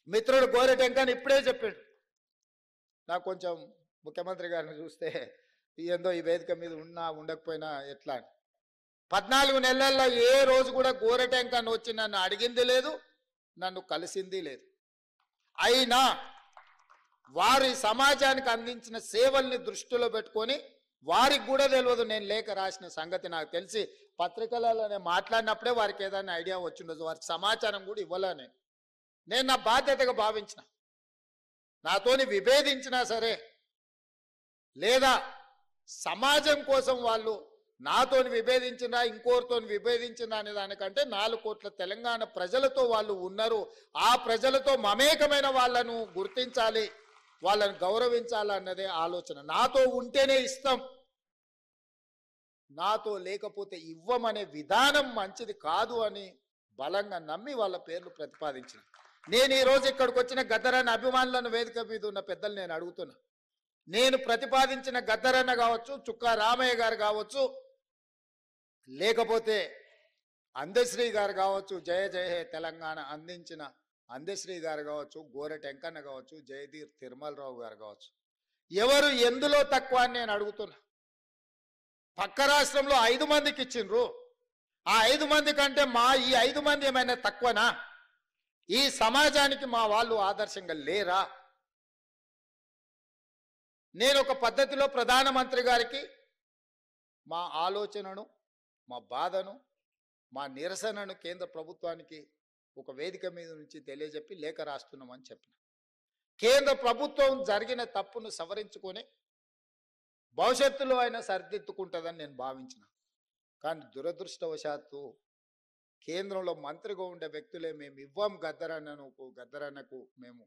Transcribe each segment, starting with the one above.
మిత్రుడు గోరెటెంకని ఇప్పుడే చెప్పాడు. నాకు కొంచెం ముఖ్యమంత్రి గారిని చూస్తే ఏందో ఈ వేదిక మీద ఉన్నా ఉండకపోయినా ఎట్లా 14 నెలల్లో ఏ రోజు కూడా గోరెటెంకని వచ్చి నన్ను అడిగింది లేదు, నన్ను కలిసింది లేదు. అయినా వారి సమాజానికి అందించిన సేవల్ని దృష్టిలో పెట్టుకొని వారికి కూడా తెలియదు నేను లేఖ రాసిన సంగతి. నాకు తెలిసి పత్రికలలోనే మాట్లాడినప్పుడే వారికి ఏదైనా ఐడియా వచ్చిండదు. వారికి సమాచారం కూడా ఇవ్వలేనే. నేను నా బాధ్యతగా భావించిన, నాతోని విభేదించినా సరే లేదా సమాజం కోసం వాళ్ళు నాతోని విభేదించినా ఇంకోరితోని విభేదించినా అనే దానికంటే 4 కోట్ల తెలంగాణ ప్రజలతో వాళ్ళు ఉన్నారు. ఆ ప్రజలతో మమేకమైన వాళ్ళను గుర్తించాలి, వాళ్ళని గౌరవించాలన్నదే ఆలోచన. నాతో ఉంటేనే ఇస్తాం, నాతో లేకపోతే ఇవ్వమనే విధానం మంచిది కాదు అని బలంగా నమ్మి వాళ్ళ పేర్లు ప్రతిపాదించిన. నేను ఈరోజు ఇక్కడికి వచ్చిన గద్దరన్న అభిమానులను వేదిక మీద ఉన్న పెద్దలు నేను అడుగుతున్నా, నేను ప్రతిపాదించిన గద్దరన్న కావచ్చు, చుక్కా రామయ్య గారు కావచ్చు, లేకపోతే అందశ్రీ గారు కావచ్చు, జయ జయ హే తెలంగాణ అందించిన అందశ్రీ గారు కావచ్చు, గోరెటెంకన్న కావచ్చు, జయధీర్ తిరుమలరావు గారు కావచ్చు, ఎవరు ఎందులో తక్కువ అని నేను అడుగుతున్నా. పక్క రాష్ట్రంలో 5 మందికి ఇచ్చిండ్రు. ఆ 5 మంది కంటే ఈ 5 మంది ఏమైనా తక్కువనా? ఈ సమాజానికి మా వాళ్ళు ఆదర్శంగా లేరా? నేను ఒక పద్ధతిలో ప్రధానమంత్రి గారికి మా ఆలోచనను, మా బాధను, మా నిరసనను కేంద్ర ప్రభుత్వానికి ఒక వేదిక మీద నుంచి తెలియజెప్పి లేఖ రాస్తున్నామని చెప్పిన. కేంద్ర ప్రభుత్వం జరిగిన తప్పును సవరించుకొని భవిష్యత్తులో అయినా సరిదిద్దుకుంటుందని నేను భావించిన. కానీ దురదృష్టవశాత్తు కేంద్రంలో మంత్రిగా ఉండే వ్యక్తులే మేము ఇవ్వం గద్దరన్నకు మేము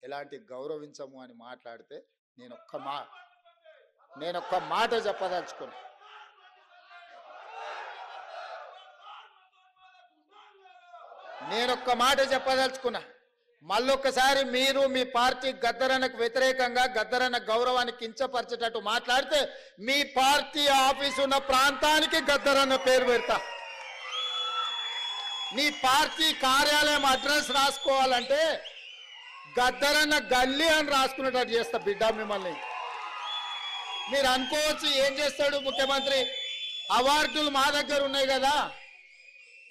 ఎలాంటి గౌరవించము అని మాట్లాడితే నేను ఒక్క మాట చెప్పదలుచుకున్నా. మళ్ళొక్కసారి మీరు మీ పార్టీ గద్దరన్నకు వ్యతిరేకంగా గద్దరన్న గౌరవాన్ని కించపరిచేటట్టు మాట్లాడితే మీ పార్టీ ఆఫీసు ఉన్న ప్రాంతానికి గద్దరన్న పేరు పెడతా. నీ పార్టీ కార్యాలయం అడ్రస్ రాసుకోవాలంటే గద్దరన్న గల్లీ అని రాసుకునేటట్టు చేస్తా బిడ్డ మిమ్మల్ని. మీరు అనుకోవచ్చు ఏం చేస్తాడు ముఖ్యమంత్రి, అవార్డులు మా దగ్గర ఉన్నాయి కదా,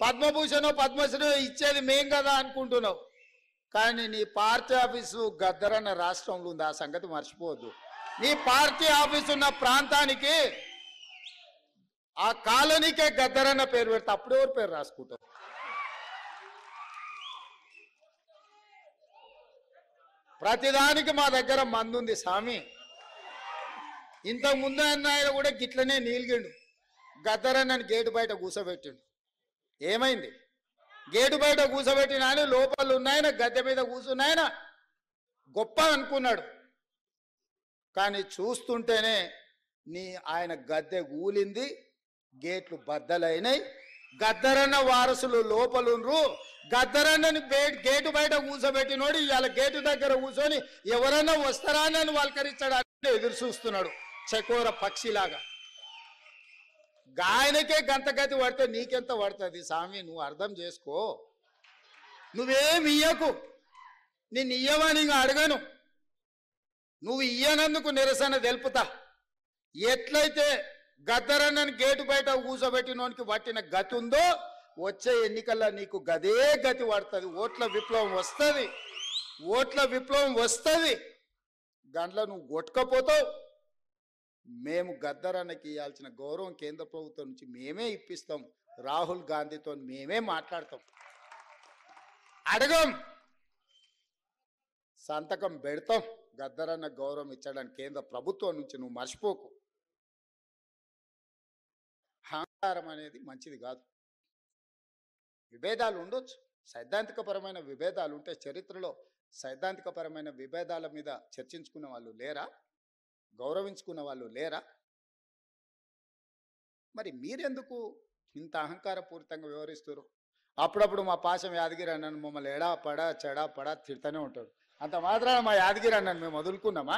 పద్మభూషణ్ పద్మశ్రీ ఇచ్చేది మేం కదా అనుకుంటున్నావు. కానీ నీ పార్టీ ఆఫీసు గద్దరన్న రాష్ట్రంలో ఉంది, ఆ సంగతి మర్చిపోవద్దు. నీ పార్టీ ఆఫీసు ఉన్న ప్రాంతానికి ఆ కాలనీకే గద్దరన్న పేరు పెడితే అప్పుడు ఎవరు పేరు రాసుకుంటావు? ప్రతిదానికి మా దగ్గర మందుంది స్వామి. ఇంతకు ముందు ఆయన కూడా గిట్లనే నీలిగిండు, గద్దరన్నని గేటు బయట కూర్చోబెట్టిండు. ఏమైంది? గేటు బయట కూర్చోబెట్టిన ఆయన లోపల ఉన్నాయన గద్దె మీద కూర్చున్నాయన గొప్ప అనుకున్నాడు. కానీ చూస్తుంటేనే ఆయన గద్దె కూలింది, గేట్లు బద్దలైనాయి. గద్దరన్న వారసులు లోపలుండ్రు. గద్దరన్నని గేటు బయట కూర్చోబెట్టినోడు ఇవాళ గేటు దగ్గర కూర్చొని ఎవరన్నా వస్తారా అని వాళ్ళకరించడానికి ఎదురు చూస్తున్నాడు చకోర పక్షిలాగా. గాయనకే గంత గతి పడితే నీకెంత పడుతుంది స్వామి? నువ్వు అర్థం చేసుకో. నువ్వేమి ఇయ్యకు, నిన్ను ఇయ్యమని ఇంకా అడగను. నువ్వు ఇయ్యనందుకు నిరసన తెలుపుతా. ఎట్లయితే గద్దరన్నని గేటు బయట కూర్చోబెట్టినోనికి పట్టిన గతి ఉందో వచ్చే ఎన్నికల్లో నీకు గదే గతి పడుతుంది. ఓట్ల విప్లవం వస్తుంది. గంటలో నువ్వు కొట్టుకపోతావు. మేము గద్దరన్నకి ఇవ్వాల్సిన గౌరవం కేంద్ర ప్రభుత్వం నుంచి మేమే ఇప్పిస్తాం. రాహుల్ గాంధీతో మేమే మాట్లాడతాం. అడగం, సంతకం పెడతాం. గద్దరన్న గౌరవం ఇచ్చడానికి కేంద్ర ప్రభుత్వం నుంచి నువ్వు మర్చిపోకు. అహంకారం అనేది మంచిది కాదు. విభేదాలు ఉండొచ్చు, సైద్ధాంతికపరమైన విభేదాలు ఉంటే. చరిత్రలో సైద్ధాంతికపరమైన విభేదాల మీద చర్చించుకున్న వాళ్ళు లేరా? గౌరవించుకున్న వాళ్ళు లేరా? మరి మీరెందుకు ఇంత అహంకారపూరితంగా వ్యవహరిస్తారు? అప్పుడప్పుడు మా పాశం యాదగిరి అన్నను మమ్మల్ని ఎడా పడా చెడా పడా తిడతానే ఉంటాడు. అంత మాత్రాన మా యాదగిరి అన్నను మేము వదులుకున్నామా?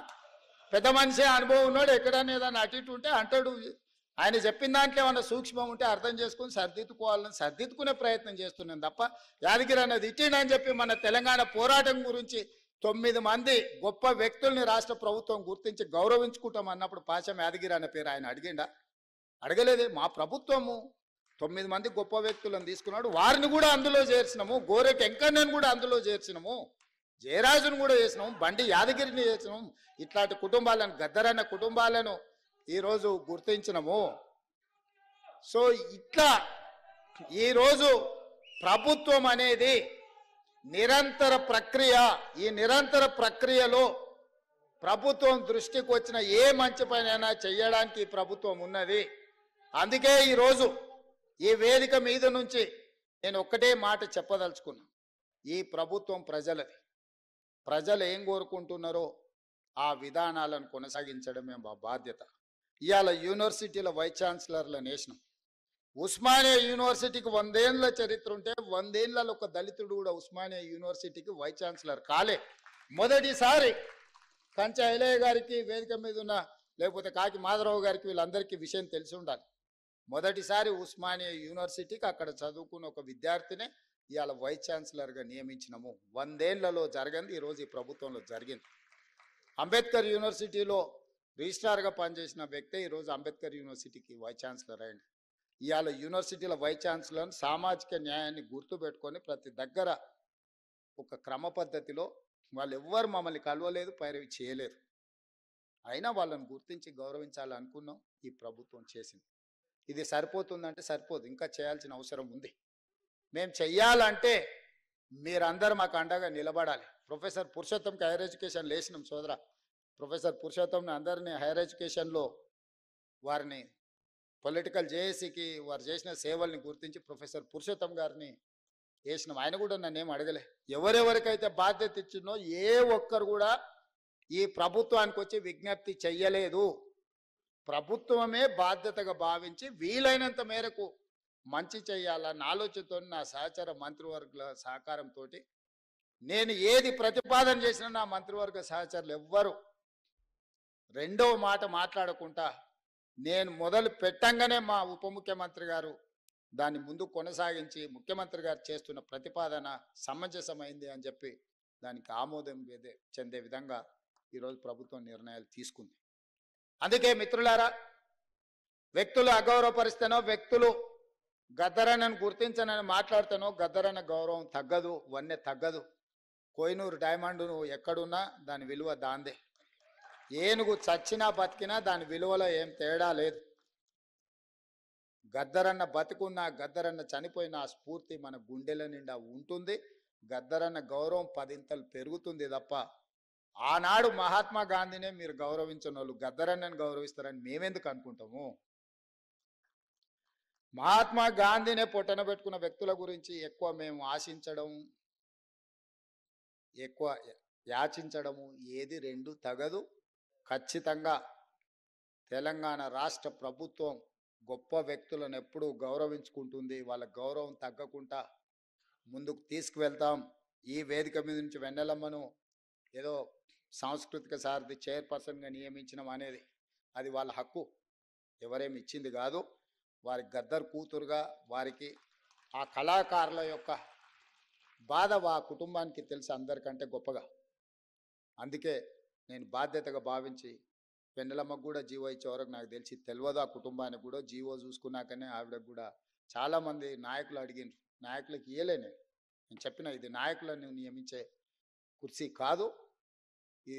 పెద్ద మనిషి అనుభవం ఉన్నాడు, ఎక్కడన్నా ఏదన్నా అటు ఇటు ఉంటే అంటాడు, ఆయన చెప్పిన దాంట్లో ఏమన్నా సూక్ష్మం ఉంటే అర్థం చేసుకుని సర్దిద్దుకోవాలని సర్దిద్దుకునే ప్రయత్నం చేస్తున్నాను తప్ప యాదగిరి అన్నది ఇచ్చిండని చెప్పి మన తెలంగాణ పోరాటం గురించి 9 మంది గొప్ప వ్యక్తుల్ని రాష్ట్ర ప్రభుత్వం గుర్తించి గౌరవించుకుంటాం అన్నప్పుడు పాశం యాదగిరి అన్న పేరు ఆయన అడిగిండా? అడగలేదే. మా ప్రభుత్వము 9 మంది గొప్ప వ్యక్తులను తీసుకున్నాడు, వారిని కూడా అందులో చేర్చినాము, గోరెకి వెంకన్నను కూడా అందులో చేర్చినాము, జయరాజును కూడా చేసినాము, బండి యాదగిరిని చేసినాము. ఇట్లాంటి కుటుంబాలను, గద్దరన్న కుటుంబాలను ఈరోజు గుర్తించినము. సో ఇట్లా ఈరోజు ప్రభుత్వం అనేది నిరంతర ప్రక్రియ. ఈ నిరంతర ప్రక్రియలో ప్రభుత్వం దృష్టికి వచ్చిన ఏ మంచి పనైనా చేయడానికి ఈ ప్రభుత్వం ఉన్నది. అందుకే ఈరోజు ఈ వేదిక మీద నుంచి నేను ఒక్కటే మాట చెప్పదలుచుకున్నా. ఈ ప్రభుత్వం ప్రజలది. ప్రజలు ఏం కోరుకుంటున్నారో ఆ విధానాలను కొనసాగించడమే మా బాధ్యత. ఇవాళ యూనివర్సిటీల వైస్ ఛాన్సలర్లను వేసినాం. ఉస్మానియా యూనివర్సిటీకి 100 ఏళ్ళ చరిత్ర ఉంటే 100 ఏళ్ళలో ఒక దళితుడు కూడా ఉస్మానియా యూనివర్సిటీకి వైస్ ఛాన్సలర్ కాలే. మొదటిసారి కంచె ఐలయ్య గారికి, వేదిక మీద ఉన్న లేకపోతే కాకి మాధవరావు గారికి, వీళ్ళందరికీ విషయం తెలిసి ఉండాలి. మొదటిసారి ఉస్మానియా యూనివర్సిటీకి అక్కడ చదువుకున్న ఒక విద్యార్థినే ఇవాళ వైస్ ఛాన్సలర్గా నియమించినాము. 100 ఏళ్లలో జరగంది ఈరోజు ఈ ప్రభుత్వంలో జరిగింది. అంబేద్కర్ యూనివర్సిటీలో రిజిస్ట్రార్గా పనిచేసిన వ్యక్తే ఈరోజు అంబేద్కర్ యూనివర్సిటీకి వైస్ ఛాన్సలర్ అయ్యింది. ఇవాళ యూనివర్సిటీల వైస్ ఛాన్సలర్ సామాజిక న్యాయాన్ని గుర్తుపెట్టుకొని ప్రతి దగ్గర ఒక క్రమ పద్ధతిలో, వాళ్ళు ఎవ్వరు మమ్మల్ని కలవలేదు, పైరవి చేయలేదు, అయినా వాళ్ళని గుర్తించి గౌరవించాలనుకున్నాం. ఈ ప్రభుత్వం చేసింది. ఇది సరిపోతుందంటే సరిపోదు, ఇంకా చేయాల్సిన అవసరం ఉంది. మేము చెయ్యాలంటే మీరందరూ మాకు అండగా నిలబడాలి. ప్రొఫెసర్ పురుషోత్తంకి హైయర్ ఎడ్యుకేషన్ లేచినాం సోదర. ప్రొఫెసర్ పురుషోత్తంని అందరినీ హైయర్ ఎడ్యుకేషన్లో వారిని పొలిటికల్ జేఏసీకి వారు చేసిన సేవల్ని గుర్తించి ప్రొఫెసర్ పురుషోత్తం గారిని వేసినాం. ఆయన కూడా నన్ను ఏం అడగలే. ఎవరెవరికైతే బాధ్యత ఇచ్చినో ఏ ఒక్కరు కూడా ఈ ప్రభుత్వానికి వచ్చి విజ్ఞప్తి చెయ్యలేదు. ప్రభుత్వమే బాధ్యతగా భావించి వీలైనంత మేరకు మంచి చేయాలన్న ఆలోచనతో నా సహచర మంత్రివర్గ సహకారంతో నేను ఏది ప్రతిపాదన చేసినా నా మంత్రివర్గ సహచరులు ఎవ్వరు రెండవ మాట మాట్లాడకుండా నేను మొదలు పెట్టంగానే మా ఉప ముఖ్యమంత్రి గారు దాన్ని ముందు కొనసాగించి ముఖ్యమంత్రి గారు చేస్తున్న ప్రతిపాదన సమంజసమైంది అని చెప్పి దానికి ఆమోదం చెందే విధంగా ఈరోజు ప్రభుత్వం నిర్ణయాలు తీసుకుంది. అందుకే మిత్రులారా, వ్యక్తులు అగౌరవపరిస్తేనో, వ్యక్తులు గద్దరన్నను గుర్తించనని మాట్లాడుతానో గద్దరన్న గౌరవం తగ్గదు, వన్నె తగ్గదు. కోహినూరు డైమండ్ నువ్వు ఎక్కడున్నా దాని విలువ దాందే. ఏనుగు చచ్చినా బతికినా దాని విలువలో ఏం తేడా లేదు. గద్దరన్న బతికున్నా, గద్దరన్న చనిపోయిన ఆ స్ఫూర్తి మన గుండెల నిండా ఉంటుంది. గద్దరన్న గౌరవం 10 ఇంతలు పెరుగుతుంది తప్ప ఆనాడు మహాత్మా గాంధీనే మీరు గౌరవించిన వాళ్ళు గద్దరన్నని గౌరవిస్తారని మేమెందుకు అనుకుంటాము? మహాత్మా గాంధీనే పొట్టన పెట్టుకున్న వ్యక్తుల గురించి ఎక్కువ మేము ఆశించడం, ఎక్కువ యాచించడము ఏది రెండు తగదు. ఖచ్చితంగా తెలంగాణ రాష్ట్ర ప్రభుత్వం గొప్ప వ్యక్తులను ఎప్పుడూ గౌరవించుకుంటుంది. వాళ్ళ గౌరవం తగ్గకుండా ముందుకు తీసుకువెళ్తాం. ఈ వేదిక మీద నుంచి వెన్నెలమ్మను ఏదో సాంస్కృతిక సారథి చైర్పర్సన్గా నియమించడం అనేది అది వాళ్ళ హక్కు, ఎవరేమి ఇచ్చింది కాదు. వారి గద్దర్ కూతురుగా వారికి ఆ కళాకారుల యొక్క బాధ ఆ కుటుంబానికి తెలిసి అందరికంటే గొప్పగా. అందుకే నేను బాధ్యతగా భావించి వెన్నెలమ్మకు కూడా జీవో ఇచ్చే వరకు నాకు తెలిసి తెలియదు. ఆ కుటుంబానికి కూడా జీవో చూసుకున్నాకనే ఆవిడకు కూడా చాలామంది నాయకులు అడిగినారు. నాయకులకు ఇయ్యలే. నేను చెప్పిన ఇది నాయకులను నియమించే కుర్చీ కాదు, ఈ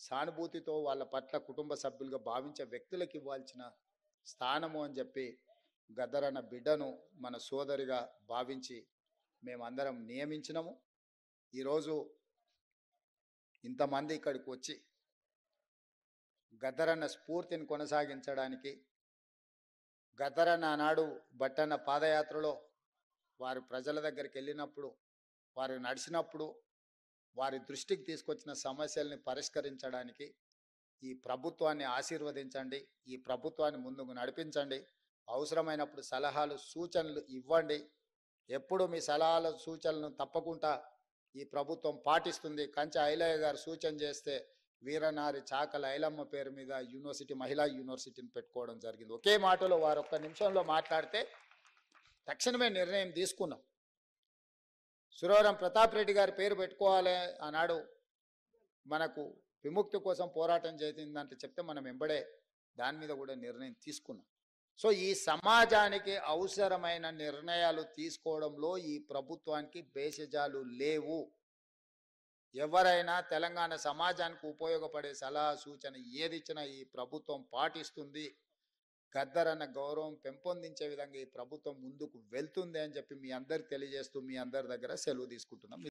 సానుభూతితో వాళ్ళ పట్ల కుటుంబ సభ్యులుగా భావించే వ్యక్తులకు ఇవ్వాల్సిన స్థానము అని చెప్పి గద్దరన్న బిడ్డను మన సోదరిగా భావించి మేమందరం నియమించినాము. ఈరోజు ఇంతమంది ఇక్కడికి వచ్చి గద్దరన్న స్ఫూర్తిని కొనసాగించడానికి, గద్దరన్న ఆనాడు బట్టన్న పాదయాత్రలో వారు ప్రజల దగ్గరికి వెళ్ళినప్పుడు, వారు నడిచినప్పుడు వారి దృష్టికి తీసుకొచ్చిన సమస్యల్ని పరిష్కరించడానికి ఈ ప్రభుత్వాన్ని ఆశీర్వదించండి, ఈ ప్రభుత్వాన్ని ముందుకు నడిపించండి. అవసరమైనప్పుడు సలహాలు సూచనలు ఇవ్వండి. ఎప్పుడు మీ సలహాలు సూచనలను తప్పకుండా ఈ ప్రభుత్వం పాటిస్తుంది. కంచె ఐలయ్య గారు సూచన చేస్తే వీరనారి చాకల ఐలమ్మ పేరు మీద యూనివర్సిటీ, మహిళా యూనివర్సిటీని పెట్టుకోవడం జరిగింది. ఒకే మాటలో వారు ఒక్క నిమిషంలో మాట్లాడితే తక్షణమే నిర్ణయం తీసుకున్నాం. సురవరం ప్రతాప్ రెడ్డి గారి పేరు పెట్టుకోవాలి ఆనాడు మనకు విముక్తి కోసం పోరాటం చేసిందంటే చెప్తే మనం వెంబడే దాని మీద కూడా నిర్ణయం తీసుకున్నాం. సో ఈ సమాజానికి అవసరమైన నిర్ణయాలు తీసుకోవడంలో ఈ ప్రభుత్వానికి భేషజాలు లేవు. ఎవరైనా తెలంగాణ సమాజానికి ఉపయోగపడే సలహా సూచన ఏది ఇచ్చినా ఈ ప్రభుత్వం పాటిస్తుంది. గద్దరన్న గౌరవం పెంపొందించే విధంగా ఈ ప్రభుత్వం ముందుకు వెళ్తుంది అని చెప్పి మీ అందరికి తెలియజేస్తూ మీ అందరి దగ్గర సెలవు తీసుకుంటున్నాం.